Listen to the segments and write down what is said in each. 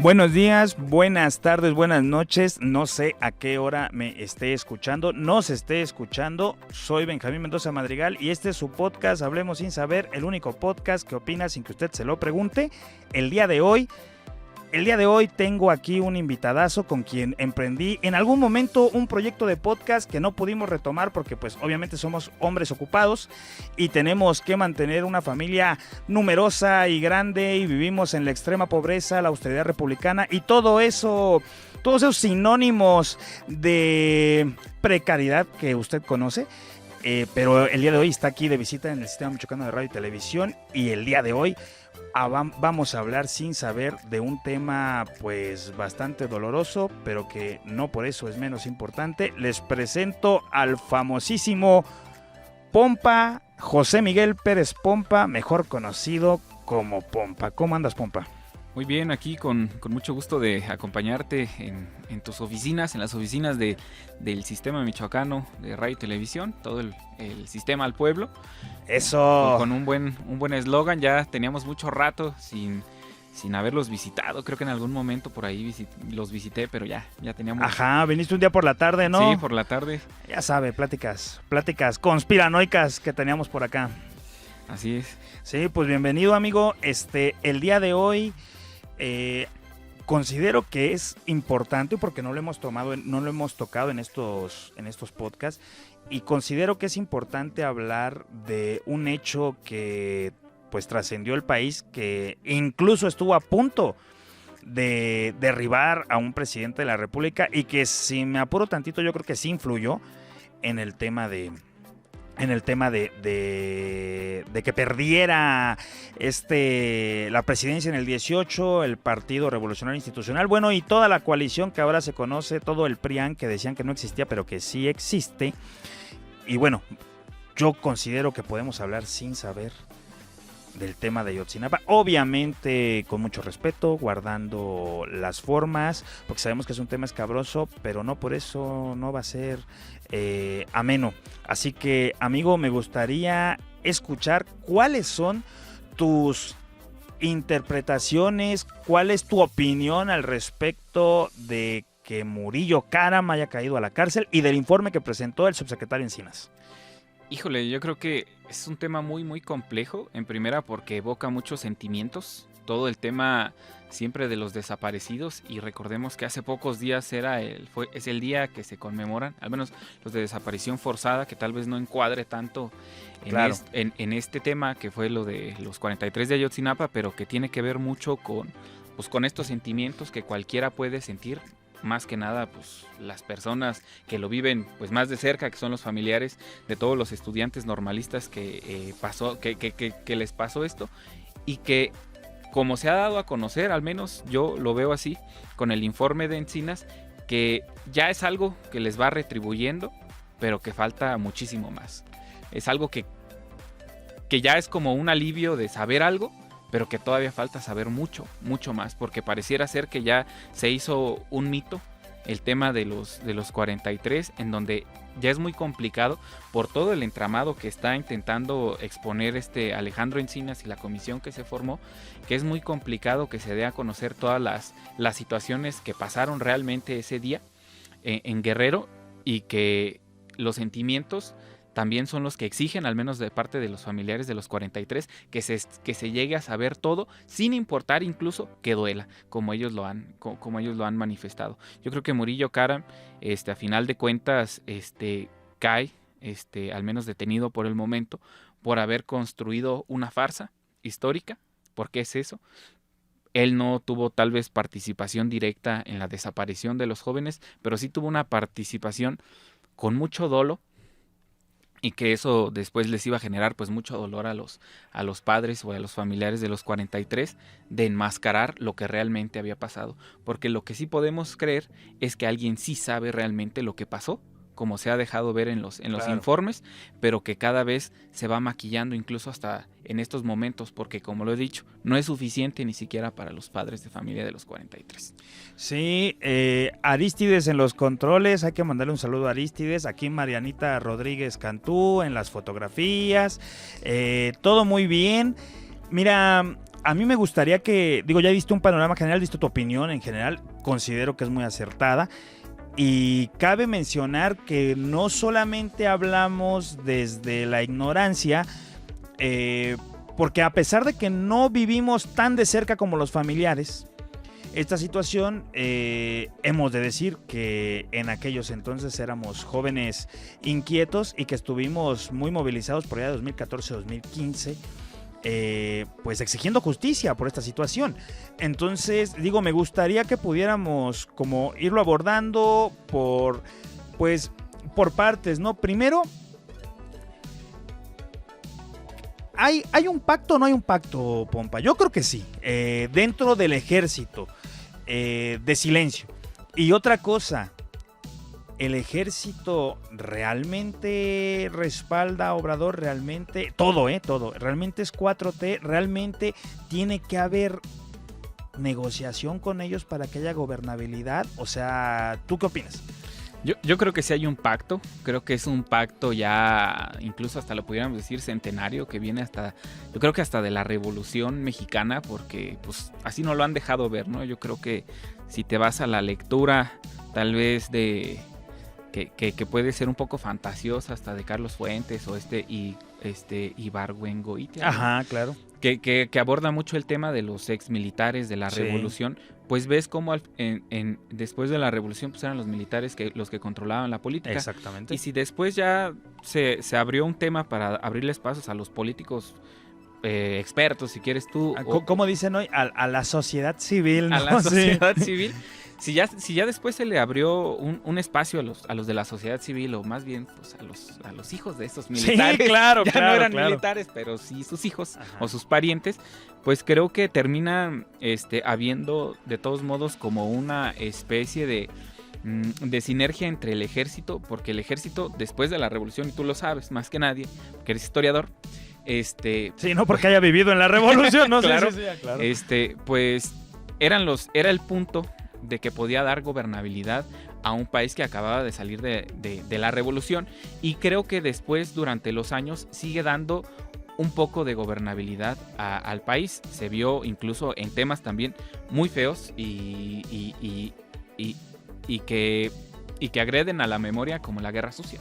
Buenos días, buenas tardes, buenas noches. No sé a qué hora me esté escuchando, nos esté escuchando. Soy Benjamín Mendoza Madrigal y este es su podcast Hablemos Sin Saber, el único podcast que opina sin que usted se lo pregunte. El día de hoy tengo aquí un invitadazo con quien emprendí en algún momento un proyecto de podcast que no pudimos retomar porque pues obviamente somos hombres ocupados y tenemos que mantener una familia numerosa y grande y vivimos en la extrema pobreza, la austeridad republicana y todo eso, todos esos sinónimos de precariedad que usted conoce. Pero el día de hoy está aquí de visita en el Sistema Michoacano de Radio y Televisión y el día de hoy vamos a hablar sin saber de un tema pues bastante doloroso, pero que no por eso es menos importante. Les presento al famosísimo Pompa, José Miguel Pérez Pompa, mejor conocido como Pompa. ¿Cómo andas, Pompa? Muy bien, aquí con mucho gusto de acompañarte en tus oficinas, en las oficinas del Sistema Michoacano de Radio y Televisión, todo el sistema al pueblo. Eso. Con un buen eslogan. Ya teníamos mucho rato sin haberlos visitado. Creo que en algún momento por ahí los visité, pero ya teníamos... Ajá, viniste un día por la tarde, ¿no? Sí, por la tarde. Ya sabe, pláticas conspiranoicas que teníamos por acá. Así es. Sí, pues bienvenido, amigo. El día de hoy considero que es importante porque no lo hemos tocado en estos podcasts, y considero que es importante hablar de un hecho que pues trascendió el país, que incluso estuvo a punto de derribar a un presidente de la República y que, si me apuro tantito, yo creo que sí influyó en el tema de que perdiera la presidencia en el 18, el Partido Revolucionario Institucional, bueno, y toda la coalición que ahora se conoce, todo el PRIAN, que decían que no existía, pero que sí existe. Y bueno, yo considero que podemos hablar sin saber del tema de Ayotzinapa, obviamente con mucho respeto, guardando las formas, porque sabemos que es un tema escabroso, pero no por eso no va a ser ameno. Así que, amigo, me gustaría escuchar cuáles son tus interpretaciones, cuál es tu opinión al respecto de que Murillo Karam haya caído a la cárcel y del informe que presentó el subsecretario Encinas. Híjole, yo creo que es un tema muy, muy complejo, en primera porque evoca muchos sentimientos, todo el tema siempre de los desaparecidos, y recordemos que hace pocos días es el día que se conmemoran, al menos los de desaparición forzada, que tal vez no encuadre tanto Claro. en este tema que fue lo de los 43 de Ayotzinapa, pero que tiene que ver mucho con estos sentimientos que cualquiera puede sentir. Más que nada, pues las personas que lo viven pues más de cerca, que son los familiares de todos los estudiantes normalistas que les pasó esto, y que, como se ha dado a conocer, al menos yo lo veo así, con el informe de Encinas, que ya es algo que les va retribuyendo, pero que falta muchísimo más. Es algo que ya es como un alivio de saber algo, pero que todavía falta saber mucho, mucho más, porque pareciera ser que ya se hizo un mito el tema de los 43, en donde ya es muy complicado por todo el entramado que está intentando exponer Alejandro Encinas y la comisión que se formó, que es muy complicado que se dé a conocer todas las situaciones que pasaron realmente ese día en Guerrero, y que los sentimientos también son los que exigen, al menos de parte de los familiares de los 43, que se llegue a saber todo, sin importar incluso que duela, como ellos lo han manifestado. Yo creo que Murillo Karam, a final de cuentas, cae, al menos detenido por el momento, por haber construido una farsa histórica. ¿Por qué es eso? Él no tuvo tal vez participación directa en la desaparición de los jóvenes, pero sí tuvo una participación con mucho dolo, y que eso después les iba a generar pues mucho dolor a los padres o a los familiares de los 43, de enmascarar lo que realmente había pasado. Porque lo que sí podemos creer es que alguien sí sabe realmente lo que pasó, como se ha dejado ver en los Claro. informes, pero que cada vez se va maquillando, incluso hasta en estos momentos, porque, como lo he dicho, no es suficiente ni siquiera para los padres de familia de los 43. Sí, Arístides en los controles, hay que mandarle un saludo a Arístides. Aquí Marianita Rodríguez Cantú en las fotografías, todo muy bien. Mira, a mí me gustaría que, digo, ya he visto un panorama general, he visto tu opinión en general, considero que es muy acertada. Y cabe mencionar que no solamente hablamos desde la ignorancia, porque a pesar de que no vivimos tan de cerca como los familiares, esta situación, hemos de decir que en aquellos entonces éramos jóvenes inquietos y que estuvimos muy movilizados por allá de 2014-2015, pues exigiendo justicia por esta situación. Entonces, digo, me gustaría que pudiéramos como irlo abordando por partes, ¿no? Primero, ¿hay un pacto o no hay un pacto, Pompa? Yo creo que sí, dentro del ejército, de silencio. Y otra cosa, ¿el ejército realmente respalda a Obrador? ¿Realmente? Todo, todo. ¿Realmente es 4T? ¿Realmente tiene que haber negociación con ellos para que haya gobernabilidad? O sea, ¿tú qué opinas? Yo creo que sí hay un pacto, creo que es un pacto ya, incluso hasta lo pudiéramos decir centenario, que viene hasta, yo creo que hasta de la Revolución Mexicana, porque pues así no lo han dejado ver, ¿no? Yo creo que si te vas a la lectura, tal vez de que puede ser un poco fantasiosa, hasta de Carlos Fuentes o Ibargüengoitia. Ajá, claro. Que aborda mucho el tema de los ex militares de la revolución, pues ves cómo después de la revolución pues eran los militares los que controlaban la política. Exactamente. Y si después ya se abrió un tema para abrirles pasos a los políticos expertos, si quieres tú. ¿Cómo dicen hoy? A la sociedad civil, ¿no? A la sociedad civil. Si ya después se le abrió un espacio a los de la sociedad civil, o más bien pues a los hijos de estos militares, sí, claro, ya claro, no eran claro. militares, pero sí sus hijos. Ajá. O sus parientes, pues creo que termina habiendo de todos modos como una especie de sinergia entre el ejército, porque el ejército después de la revolución, y tú lo sabes más que nadie, porque eres historiador, sí, no porque haya vivido en la revolución, no claro, sí, claro. Pues era el punto de que podía dar gobernabilidad a un país que acababa de salir de la revolución, y creo que después durante los años sigue dando un poco de gobernabilidad al país. Se vio incluso en temas también muy feos y que agreden a la memoria, como la Guerra Sucia,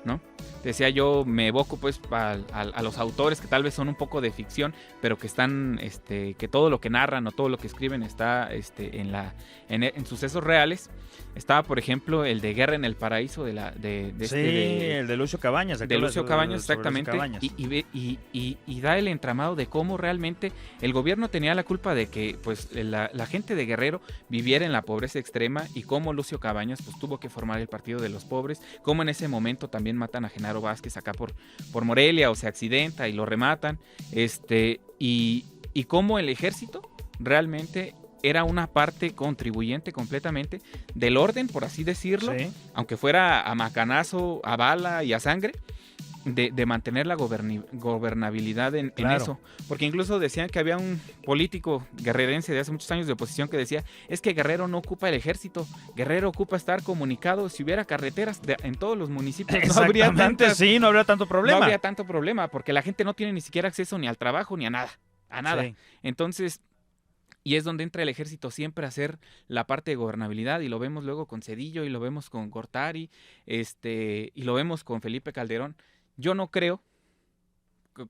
¿no? Decía yo, me evoco pues a los autores que tal vez son un poco de ficción, pero que están, que todo lo que narran o todo lo que escriben está en sucesos reales. Estaba, por ejemplo, el de Guerra en el Paraíso el de Lucio Cabañas. De Lucio Cabañas, exactamente. Lucio Cabañas. Y da el entramado de cómo realmente el gobierno tenía la culpa de que pues la gente de Guerrero viviera en la pobreza extrema, y cómo Lucio Cabañas pues tuvo que formar el Partido de los Pobres, cómo en ese momento también matan a Genaro Vázquez acá por Morelia, o se accidenta y lo rematan, y cómo el ejército realmente era una parte contribuyente completamente del orden, por así decirlo, sí, aunque fuera a macanazo, a bala y a sangre, de mantener la gobernabilidad en eso. Porque incluso decían que había un político guerrerense de hace muchos años de oposición que decía, es que Guerrero no ocupa el ejército, Guerrero ocupa estar comunicado. Si hubiera carreteras en todos los municipios, no habría tanto problema. No habría tanto problema, porque la gente no tiene ni siquiera acceso ni al trabajo ni a nada. Sí. Entonces, y es donde entra el ejército siempre a hacer la parte de gobernabilidad, y lo vemos luego con Zedillo, y lo vemos con Gortari, y lo vemos con Felipe Calderón. Yo no creo,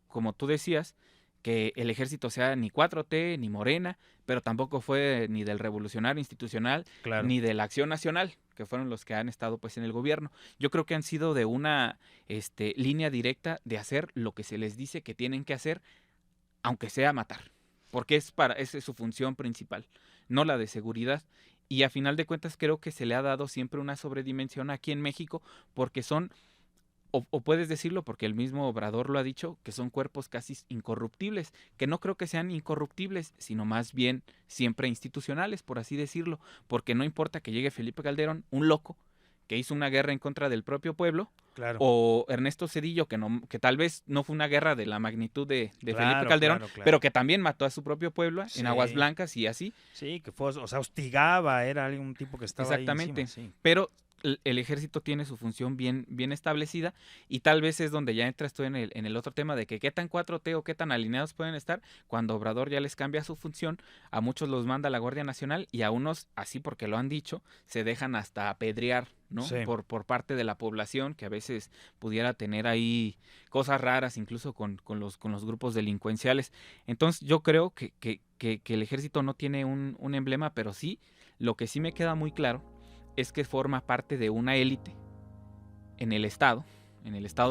como tú decías, que el ejército sea ni 4T ni Morena, pero tampoco fue ni del Revolucionario Institucional, ni de la Acción Nacional, que fueron los que han estado pues en el gobierno. Yo creo que han sido de una línea directa de hacer lo que se les dice que tienen que hacer, aunque sea matar, porque esa es su función principal, no la de seguridad. Y a final de cuentas creo que se le ha dado siempre una sobredimensión aquí en México, porque son, o puedes decirlo porque el mismo Obrador lo ha dicho, que son cuerpos casi incorruptibles, que no creo que sean incorruptibles, sino más bien siempre institucionales, por así decirlo, porque no importa que llegue Felipe Calderón, un loco, que hizo una guerra en contra del propio pueblo, o Ernesto Zedillo, que tal vez no fue una guerra de la magnitud de Felipe Calderón, pero que también mató a su propio pueblo en Aguas Blancas y así. Sí, que fue, o sea, hostigaba, era un tipo que estaba exactamente, ahí encima, sí. Pero el ejército tiene su función bien establecida, y tal vez es donde ya entras tú en el otro tema de que qué tan 4T o qué tan alineados pueden estar cuando Obrador ya les cambia su función. A muchos los manda la Guardia Nacional y a unos, así porque lo han dicho, se dejan hasta apedrear, ¿no? Sí. Por parte de la población, que a veces pudiera tener ahí cosas raras, incluso con los grupos delincuenciales. Entonces yo creo que el ejército no tiene un emblema, pero sí, lo que sí me queda muy claro es que forma parte de una élite en el Estado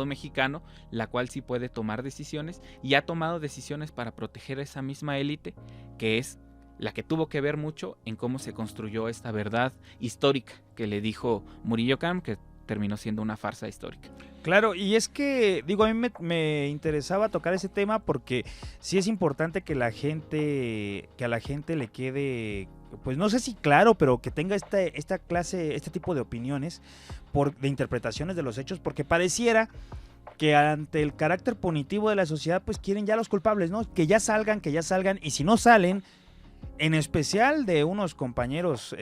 mexicano, la cual sí puede tomar decisiones y ha tomado decisiones para proteger a esa misma élite, que es la que tuvo que ver mucho en cómo se construyó esta verdad histórica que le dijo Murillo Karam, que terminó siendo una farsa histórica. Claro, y es que, digo, a mí me interesaba tocar ese tema porque sí es importante que a la gente le quede, pues no sé si claro, pero que tenga esta clase, este tipo de opiniones, de interpretaciones de los hechos, porque pareciera que ante el carácter punitivo de la sociedad, pues quieren ya los culpables, ¿no? Que ya salgan, y si no salen, en especial de unos compañeros,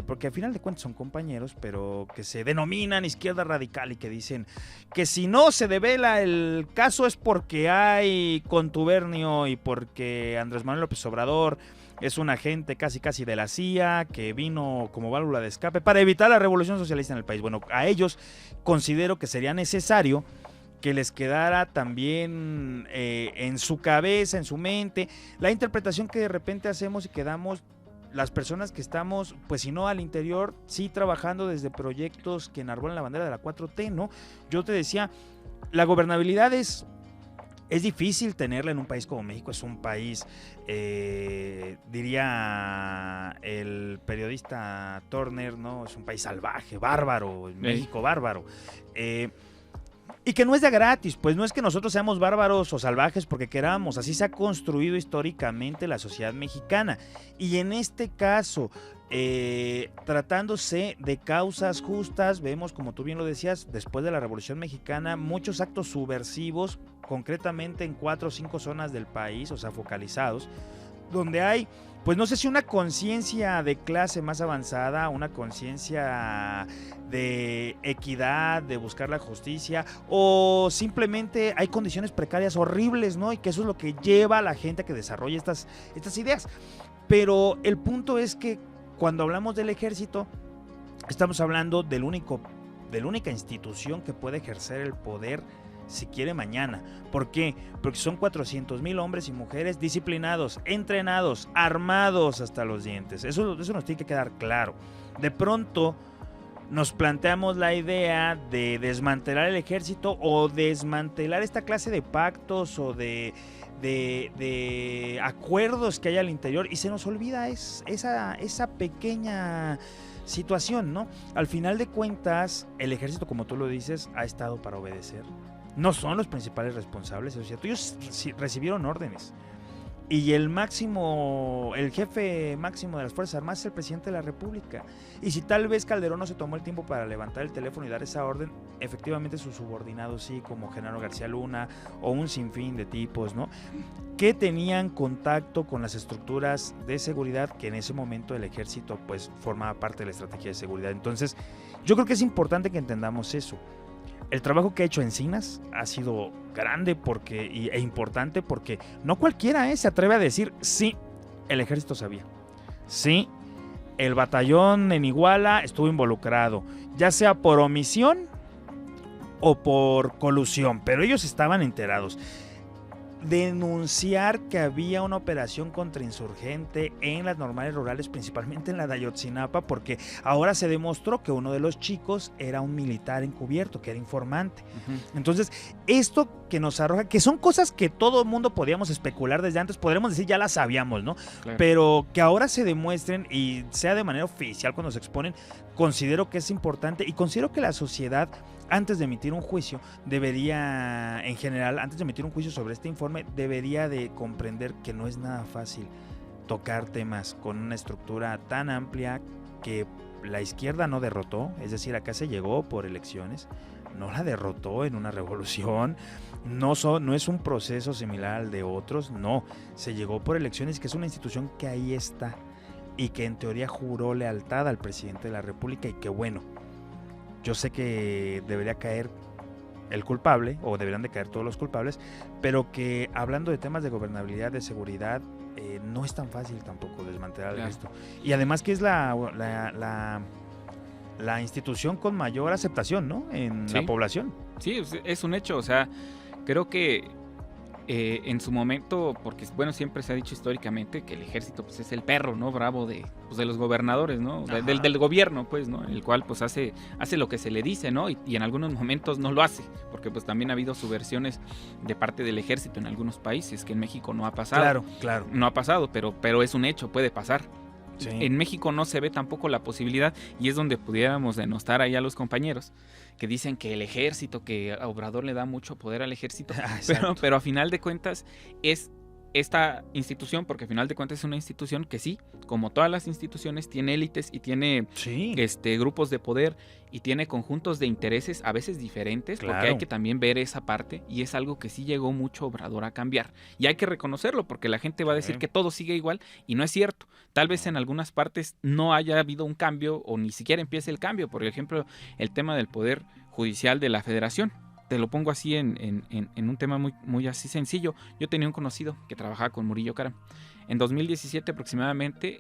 porque al final de cuentas son compañeros, pero que se denominan izquierda radical y que dicen que si no se devela el caso es porque hay contubernio y porque Andrés Manuel López Obrador es un agente casi de la CIA que vino como válvula de escape para evitar la revolución socialista en el país. Bueno, a ellos considero que sería necesario que les quedara también en su cabeza, en su mente, la interpretación que de repente hacemos y que damos las personas que estamos, pues si no al interior, sí trabajando desde proyectos que enarbolan la bandera de la 4T, ¿no? Yo te decía, la gobernabilidad es difícil tenerla en un país como México. Es un país, diría el periodista Turner, ¿no? Es un país salvaje, bárbaro, México bárbaro. Y que no es de gratis, pues no es que nosotros seamos bárbaros o salvajes porque queramos, así se ha construido históricamente la sociedad mexicana. Y en este caso, tratándose de causas justas, vemos, como tú bien lo decías, después de la Revolución Mexicana, muchos actos subversivos, concretamente en 4 o 5 zonas del país, o sea, focalizados, donde hay, pues no sé si una conciencia de clase más avanzada, una conciencia de equidad, de buscar la justicia, o simplemente hay condiciones precarias horribles, ¿no? Y que eso es lo que lleva a la gente a que desarrolle estas ideas. Pero el punto es que cuando hablamos del ejército, estamos hablando de la única institución que puede ejercer el poder si quiere mañana. ¿Por qué? Porque son 400,000 hombres y mujeres disciplinados, entrenados, armados hasta los dientes. Eso nos tiene que quedar claro. De pronto nos planteamos la idea de desmantelar el ejército o desmantelar esta clase de pactos o de acuerdos que hay al interior y se nos olvida esa pequeña situación, ¿no? Al final de cuentas, el ejército, como tú lo dices, ha estado para obedecer. No son los principales responsables, es cierto. Ellos recibieron órdenes. Y el jefe máximo de las Fuerzas Armadas es el presidente de la República. Y si tal vez Calderón no se tomó el tiempo para levantar el teléfono y dar esa orden, efectivamente sus subordinados sí, como Genaro García Luna o un sinfín de tipos, ¿no? Que tenían contacto con las estructuras de seguridad que en ese momento el ejército pues formaba parte de la estrategia de seguridad. Entonces, yo creo que es importante que entendamos eso. El trabajo que ha hecho Encinas ha sido grande e importante porque no cualquiera se atreve a decir, sí, el ejército sabía. Sí, el batallón en Iguala estuvo involucrado, ya sea por omisión o por colusión, pero ellos estaban enterados. Denunciar que había una operación contrainsurgente en las normales rurales, principalmente en la de Ayotzinapa, porque ahora se demostró que uno de los chicos era un militar encubierto, que era informante. Entonces, esto que nos arroja, que son cosas que todo el mundo podíamos especular desde antes, podremos decir ya las sabíamos, ¿no? Claro. Pero que ahora se demuestren y sea de manera oficial cuando se exponen, considero que es importante y considero que la sociedad, antes de emitir un juicio, debería, en general, antes de emitir un juicio sobre este informe, debería de comprender que no es nada fácil tocar temas con una estructura tan amplia que la izquierda no derrotó, es decir, acá se llegó por elecciones, no la derrotó en una revolución, no es un proceso similar al de otros, no, se llegó por elecciones, que es una institución que ahí está y que en teoría juró lealtad al presidente de la República y que bueno, yo sé que debería caer el culpable, o deberían de caer todos los culpables, pero que hablando de temas de gobernabilidad, de seguridad, no es tan fácil tampoco desmantelar el ejército. Y además que es la institución con mayor aceptación, ¿no? En la población. Sí, es un hecho, o sea, creo que en su momento, porque bueno, siempre se ha dicho históricamente que el ejército pues es el perro, ¿no? Bravo de los gobernadores, ¿no? Del gobierno, pues, ¿no? El cual pues hace lo que se le dice, ¿no? Y en algunos momentos no lo hace, porque pues también ha habido subversiones de parte del ejército en algunos países, que en México no ha pasado. Claro. No ha pasado, pero es un hecho, puede pasar. Sí. En México no se ve tampoco la posibilidad, y es donde pudiéramos denostar ahí a los compañeros que dicen que el ejército, que a Obrador le da mucho poder al ejército, pero a final de cuentas es esta institución, porque a final de cuentas es una institución que sí, como todas las instituciones, tiene élites y tiene grupos de poder y tiene conjuntos de intereses a veces diferentes, porque hay que también ver esa parte, y es algo que sí llegó mucho Obrador a cambiar, y hay que reconocerlo, porque la gente va a decir que todo sigue igual, y no es cierto. Tal vez en algunas partes no haya habido un cambio, o ni siquiera empiece el cambio. Por ejemplo, el tema del poder judicial de la Federación. Te lo pongo así en un tema muy, muy así sencillo. Yo tenía un conocido que trabajaba con Murillo Karam. En 2017 aproximadamente,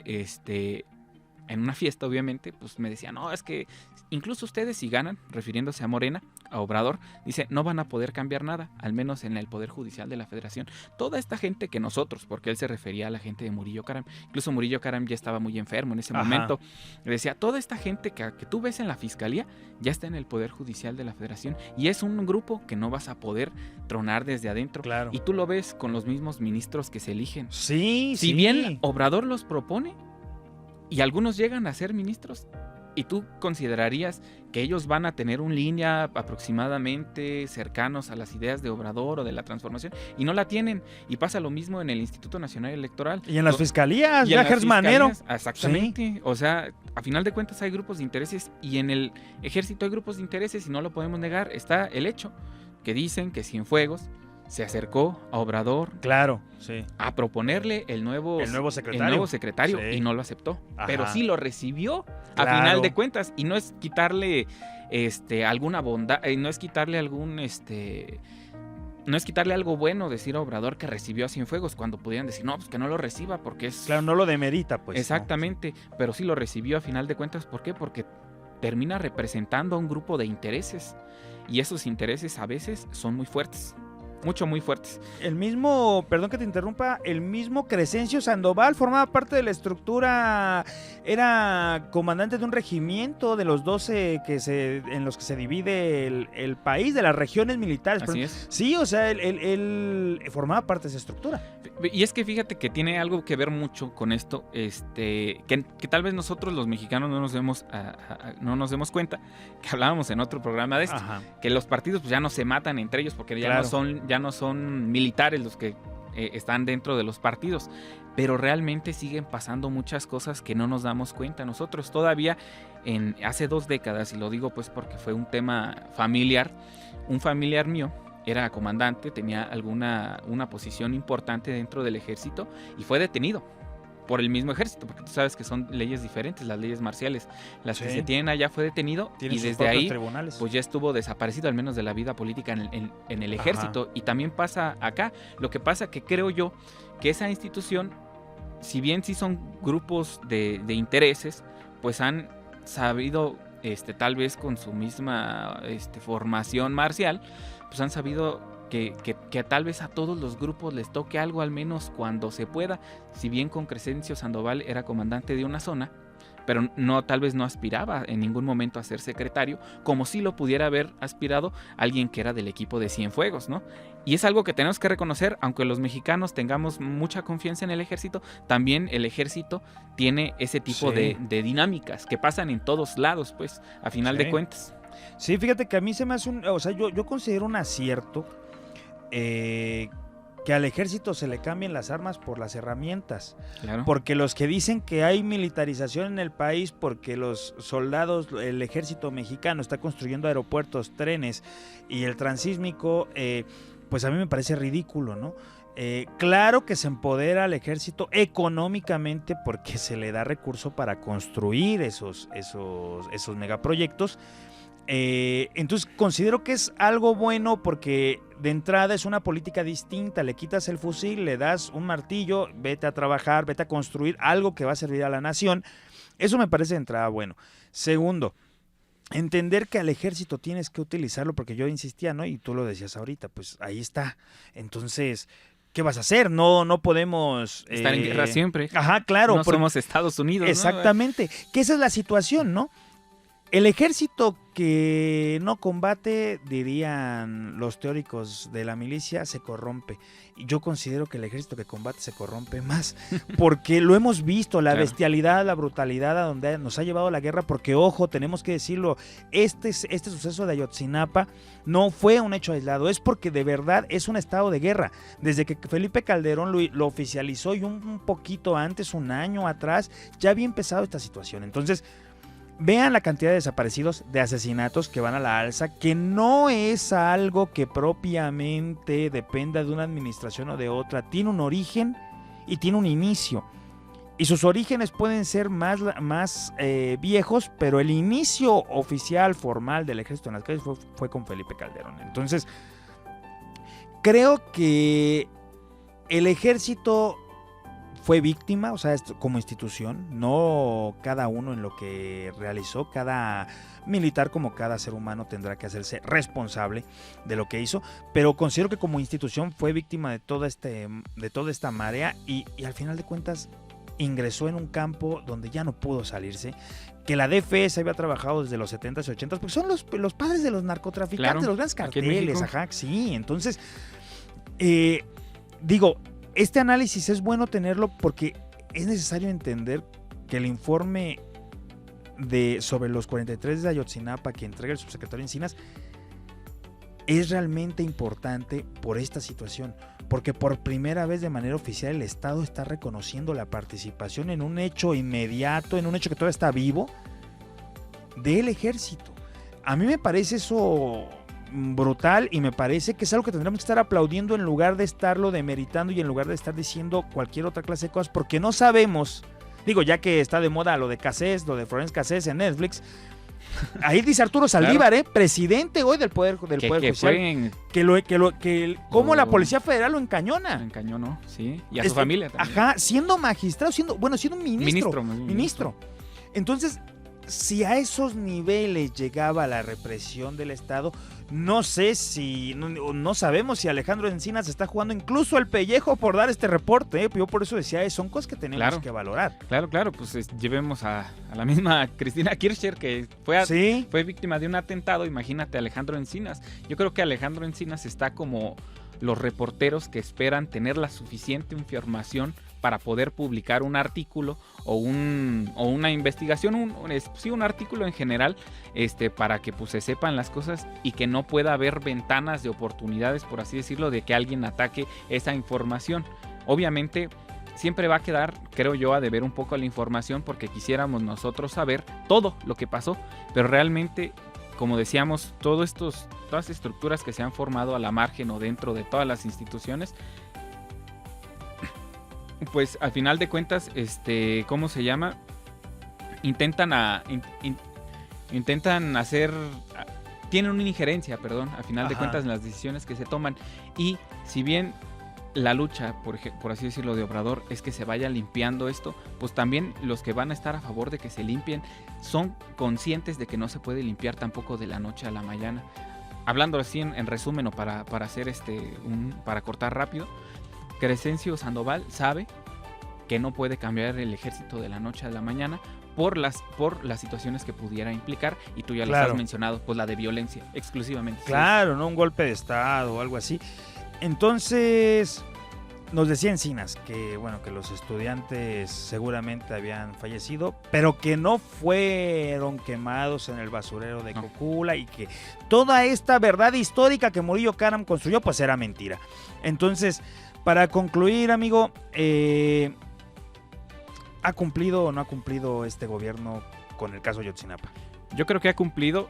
en una fiesta, obviamente, pues me decía, no, es que incluso ustedes si ganan, refiriéndose a Morena, a Obrador, dice, no van a poder cambiar nada, al menos en el Poder Judicial de la Federación. Toda esta gente que nosotros, porque él se refería a la gente de Murillo Karam, incluso Murillo Karam ya estaba muy enfermo en ese momento, le decía, toda esta gente que tú ves en la Fiscalía, ya está en el Poder Judicial de la Federación, y es un grupo que no vas a poder tronar desde adentro. Claro. Y tú lo ves con los mismos ministros que se eligen. Sí, si bien Obrador los propone, y algunos llegan a ser ministros, y tú considerarías que ellos van a tener una línea aproximadamente cercanos a las ideas de Obrador o de la transformación, y no la tienen. Y pasa lo mismo en el Instituto Nacional Electoral. Y en las fiscalías, ya Gers Manero. Exactamente. Sí. O sea, a final de cuentas hay grupos de intereses, y en el ejército hay grupos de intereses, y no lo podemos negar. Está el hecho que dicen que Cienfuegos se acercó a Obrador a proponerle el nuevo secretario y no lo aceptó. Pero sí lo recibió a final de cuentas, y no es quitarle alguna bondad, no es quitarle no es quitarle algo bueno decir a Obrador que recibió a Cienfuegos, cuando podían decir, no, pues que no lo reciba porque es... Claro, no lo demerita, pues. Exactamente, pero sí lo recibió a final de cuentas. ¿Por qué? Porque termina representando a un grupo de intereses, y esos intereses a veces son muy fuertes. Muy fuertes. El mismo, perdón que te interrumpa, el mismo Crescencio Sandoval formaba parte de la estructura, era comandante de un regimiento de los 12 en los que se divide el país, de las regiones militares. Así es. Sí, o sea, él formaba parte de esa estructura. Y es que fíjate que tiene algo que ver mucho con esto, que tal vez nosotros los mexicanos no nos demos cuenta, que hablábamos en otro programa de esto, que los partidos pues ya no se matan entre ellos, porque ya no son militares los que están dentro de los partidos, pero realmente siguen pasando muchas cosas que no nos damos cuenta. Nosotros todavía hace 2 décadas, y lo digo pues porque fue un tema familiar, un familiar mío era comandante, tenía una posición importante dentro del ejército, y fue detenido por el mismo ejército, porque tú sabes que son leyes diferentes, las leyes marciales, las que se tienen allá. Fue detenido, y desde ahí tribunales. Pues ya estuvo desaparecido, al menos de la vida política en el ejército. Y también pasa acá. Lo que pasa que creo yo que esa institución, si bien sí son grupos de intereses, pues han sabido, tal vez con su misma formación marcial, pues han sabido que tal vez a todos los grupos les toque algo, al menos cuando se pueda. Si bien con Crescencio Sandoval era comandante de una zona, pero tal vez no aspiraba en ningún momento a ser secretario, como si lo pudiera haber aspirado alguien que era del equipo de Cienfuegos, ¿no? Y es algo que tenemos que reconocer, aunque los mexicanos tengamos mucha confianza en el ejército, también el ejército tiene ese tipo de dinámicas que pasan en todos lados, pues, a final de cuentas. Sí, fíjate que a mí se me hace yo considero un acierto que al ejército se le cambien las armas por las herramientas. Claro. Porque los que dicen que hay militarización en el país porque los soldados, el ejército mexicano está construyendo aeropuertos, trenes y el transísmico, pues a mí me parece ridículo, ¿no? Claro que se empodera al ejército económicamente porque se le da recurso para construir esos megaproyectos. Entonces considero que es algo bueno porque de entrada es una política distinta, le quitas el fusil, le das un martillo, vete a trabajar, vete a construir algo que va a servir a la nación. Eso me parece de entrada bueno. Segundo, entender que al ejército tienes que utilizarlo, porque yo insistía, ¿no? Y tú lo decías ahorita, pues ahí está. Entonces, ¿qué vas a hacer? No podemos... Estar en guerra siempre. Ajá, claro. No somos Estados Unidos, exactamente. ¿no? Que esa es la situación, ¿no? El ejército que no combate, dirían los teóricos de la milicia, se corrompe. Y yo considero que el ejército que combate se corrompe más, porque lo hemos visto, la bestialidad, la brutalidad a donde nos ha llevado la guerra, porque ojo, tenemos que decirlo, este suceso de Ayotzinapa no fue un hecho aislado, es porque de verdad es un estado de guerra. Desde que Felipe Calderón lo oficializó y un poquito antes, un año atrás, ya había empezado esta situación. Entonces, vean la cantidad de desaparecidos, de asesinatos que van a la alza, que no es algo que propiamente dependa de una administración o de otra. Tiene un origen y tiene un inicio. Y sus orígenes pueden ser más viejos, pero el inicio oficial, formal del ejército en las calles fue con Felipe Calderón. Entonces, creo que el ejército fue víctima, o sea, como institución, no cada uno en lo que realizó, cada militar como cada ser humano tendrá que hacerse responsable de lo que hizo, pero considero que como institución fue víctima de toda esta marea y al final de cuentas ingresó en un campo donde ya no pudo salirse, que la DFS había trabajado desde los 70s y 80s, porque son los padres de los narcotraficantes, claro, los grandes carteles, ajá, sí, entonces, digo, este análisis es bueno tenerlo porque es necesario entender que el informe sobre los 43 de Ayotzinapa que entrega el subsecretario Encinas es realmente importante por esta situación, porque por primera vez de manera oficial el Estado está reconociendo la participación en un hecho inmediato, en un hecho que todavía está vivo, del ejército. A mí me parece eso brutal y me parece que es algo que tendremos que estar aplaudiendo en lugar de estarlo demeritando y en lugar de estar diciendo cualquier otra clase de cosas, porque no sabemos, digo, ya que está de moda lo de Cassés, lo de Florence Cassés en Netflix, ahí dice Arturo Saldívar, claro, presidente hoy del Poder Judicial, cómo la Policía Federal lo encañona. Lo encañonó, sí, y a su familia también. Ajá, siendo magistrado, siendo un ministro. Entonces, si a esos niveles llegaba la represión del Estado, no sé si, no sabemos si Alejandro Encinas está jugando incluso el pellejo por dar este reporte, ¿eh? Yo por eso decía, son cosas que tenemos que valorar. Claro, pues llevemos a la misma Cristina Kirchner, que fue víctima de un atentado. Imagínate a Alejandro Encinas. Yo creo que Alejandro Encinas está como los reporteros que esperan tener la suficiente información para poder publicar un artículo o una investigación, un artículo en general, para que pues se sepan las cosas y que no pueda haber ventanas de oportunidades, por así decirlo, de que alguien ataque esa información. Obviamente siempre va a quedar, creo yo, a deber un poco la información porque quisiéramos nosotros saber todo lo que pasó, pero realmente, como decíamos, todas estructuras que se han formado a la margen o dentro de todas las instituciones, pues al final de cuentas, ¿cómo se llama? Intentan hacer, tienen una injerencia, al final de cuentas, en las decisiones que se toman. Y si bien la lucha, por así decirlo, de Obrador es que se vaya limpiando esto, pues también los que van a estar a favor de que se limpien son conscientes de que no se puede limpiar tampoco de la noche a la mañana. Hablando así en resumen o para hacer para cortar rápido, Crescencio Sandoval sabe que no puede cambiar el ejército de la noche a la mañana por las situaciones que pudiera implicar, y tú ya lo has mencionado, pues la de violencia exclusivamente. Claro, no un golpe de estado o algo así. Entonces, nos decía Encinas que los estudiantes seguramente habían fallecido, pero que no fueron quemados en el basurero de Cocula y que toda esta verdad histórica que Murillo Karam construyó, pues era mentira. Entonces, para concluir, amigo, ¿ha cumplido o no ha cumplido este gobierno con el caso Ayotzinapa? Yo creo que ha cumplido.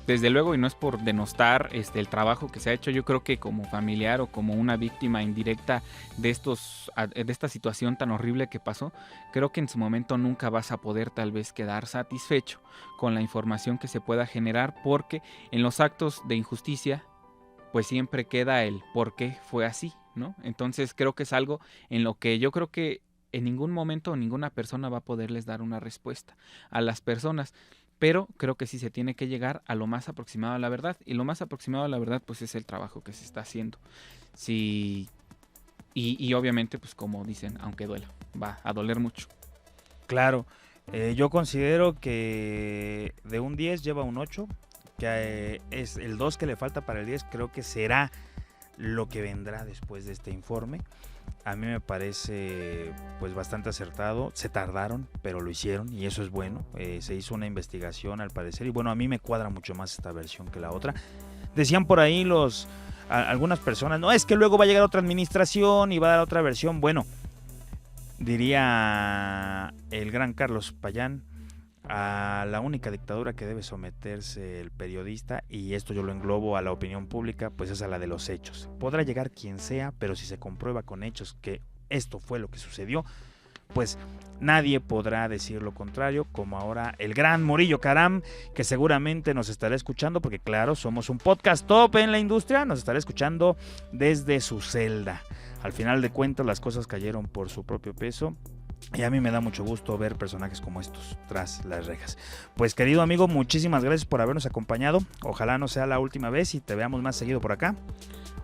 desde luego, y no es por denostar el trabajo que se ha hecho, yo creo que como familiar o como una víctima indirecta de esta situación tan horrible que pasó, creo que en su momento nunca vas a poder tal vez quedar satisfecho con la información que se pueda generar, porque en los actos de injusticia pues siempre queda el por qué fue así, ¿no? Entonces creo que es algo en lo que yo creo que en ningún momento ninguna persona va a poderles dar una respuesta a las personas. Pero creo que sí se tiene que llegar a lo más aproximado a la verdad. Y lo más aproximado a la verdad, pues es el trabajo que se está haciendo. Sí, y obviamente, pues como dicen, aunque duela, va a doler mucho. Claro, yo considero que de un 10 lleva un 8, que es el 2 que le falta para el 10, creo que será lo que vendrá después de este informe. A mí me parece pues bastante acertado, se tardaron, pero lo hicieron y eso es bueno. Se hizo una investigación al parecer y bueno, a mí me cuadra mucho más esta versión que la otra. Decían por ahí algunas personas, no, es que luego va a llegar otra administración y va a dar otra versión. Bueno, diría el gran Carlos Payán, a la única dictadura que debe someterse el periodista, y esto yo lo englobo a la opinión pública, pues es a la de los hechos. Podrá llegar quien sea, pero si se comprueba con hechos que esto fue lo que sucedió, pues nadie podrá decir lo contrario, como ahora el gran Murillo Karam, que seguramente nos estará escuchando, porque claro, somos un podcast top en la industria, nos estará escuchando desde su celda. Al final de cuentas las cosas cayeron por su propio peso. Y a mí me da mucho gusto ver personajes como estos tras las rejas. Pues querido amigo, muchísimas gracias por habernos acompañado. Ojalá no sea la última vez y te veamos más seguido por acá.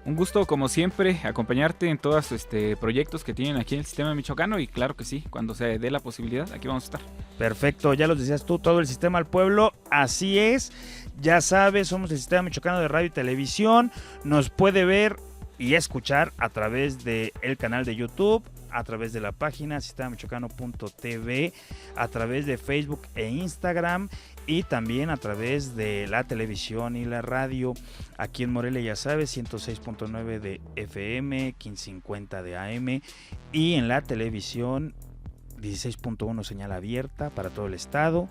Un gusto, como siempre, acompañarte en todos proyectos que tienen aquí en el sistema michoacano. Y claro que sí, cuando se dé la posibilidad, aquí vamos a estar. Perfecto, ya los decías tú, todo el sistema al pueblo. Así es, ya sabes, somos el sistema michoacano de radio y televisión. Nos puede ver y escuchar a través del canal de YouTube, a través de la página sistemamichoacano.tv, a través de Facebook e Instagram y también a través de la televisión y la radio. Aquí en Morelia, ya sabes, 106.9 de FM, 1550 de AM, y en la televisión 16.1 señal abierta para todo el estado,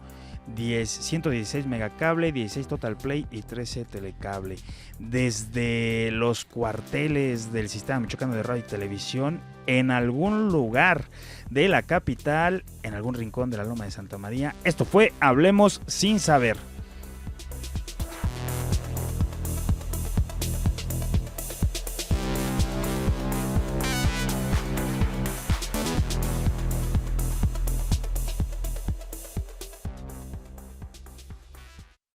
116 megacable, 16 total play y 13 telecable. Desde los cuarteles del sistema michoacano de radio y televisión, en algún lugar de la capital, en algún rincón de la Loma de Santa María, esto fue Hablemos Sin Saber.